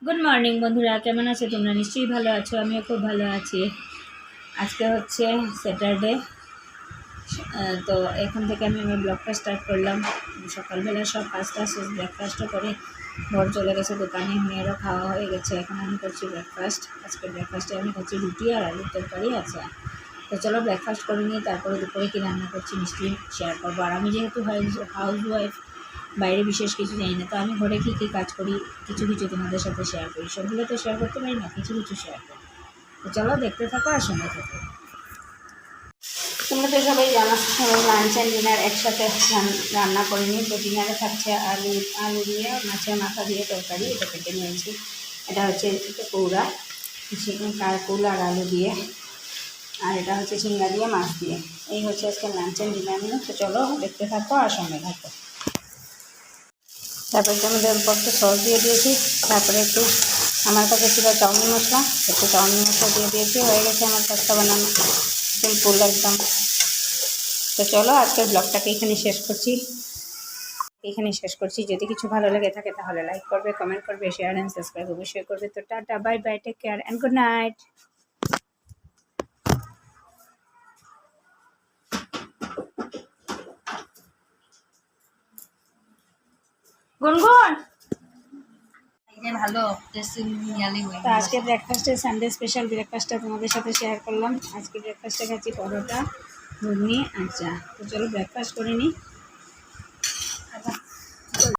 Good morning বন্ধুরা, কেমন আছো তোমরা? নিশ্চয়ই ভালো আছো, আমিও খুব ভালো আছি। আজকে হচ্ছে স্যাটারডে, তো এখান থেকে আমি আমার ব্লগটা স্টার্ট করলাম। সকালবেলা সব কাজটা শেষ, ব্রেকফাস্টও করে ঘর চলে গেছে দোকানে, মেয়েরও খাওয়া হয়ে গেছে। এখন আমি করছি ব্রেকফাস্ট। আজকে ব্রেকফাস্টে আমি করছি রুটি আর আলুর তরকারি আছে। তো চলো ব্রেকফাস্ট করে নিই, তারপরে দুপুরে কী রান্না করছি নিশ্চয়ই শেয়ার করবো। আর আমি যেহেতু হাউস ওয়াইফ, বাইরে বিশেষ কিছু জানি না, তো আমি ঘরে কী কী কাজ করি কিছু কিছু তোমাদের সাথে শেয়ার করি। সবগুলো তো শেয়ার করতে পারি না, কিছু কিছু শেয়ার করি। তো চলো দেখতে থাকো আর সঙ্গে থাকো। তোমরা তো সবাই জানো লাঞ্চ অ্যান্ড ডিনার একসাথে রান্না করে নিই। তো ডিনারে থাকছে আলু দিয়ে মাছের মাথা দিয়ে তরকারি, এটা কেটে নিয়েছি। এটা হচ্ছে কৌড়া, কারকুল আর আলু দিয়ে, আর এটা হচ্ছে ঝিঙ্গা দিয়ে মাছ দিয়ে। এই হচ্ছে আজকে লাঞ্চ অ্যান্ড ডিনার মেনু। তো চলো দেখতে থাকো আর সঙ্গে থাকো। তারপরে আমাদের উপর একটু সস দিয়ে দিয়েছি, তারপরে একটু আমার কাছে ছিল চাউমিন মশলা, একটু চাউমিন মশলা দিয়ে দিয়েছি। হয়ে গেছে আমার পাস্তা বানানো, সিম্পল একদম। তো চলো আজকের ব্লগটাকে এখানে শেষ করছি। যদি কিছু ভালো লেগে থাকে তাহলে লাইক করবে, কমেন্ট করবে, শেয়ার অ্যান্ড সাবস্ক্রাইব অবশ্যই করবে। তো tata, bye bye, take care and good night. Gungun, ভালো তো আজকে ব্রেকফাস্টে সানডে স্পেশাল ব্রেকফাস্টটা তোমাদের সাথে শেয়ার করলাম। আজকে ব্রেকফাস্টে খাচ্ছি পরোটা, ঘুগনি আর চা। তো চলো ব্রেকফাস্ট করে নিই।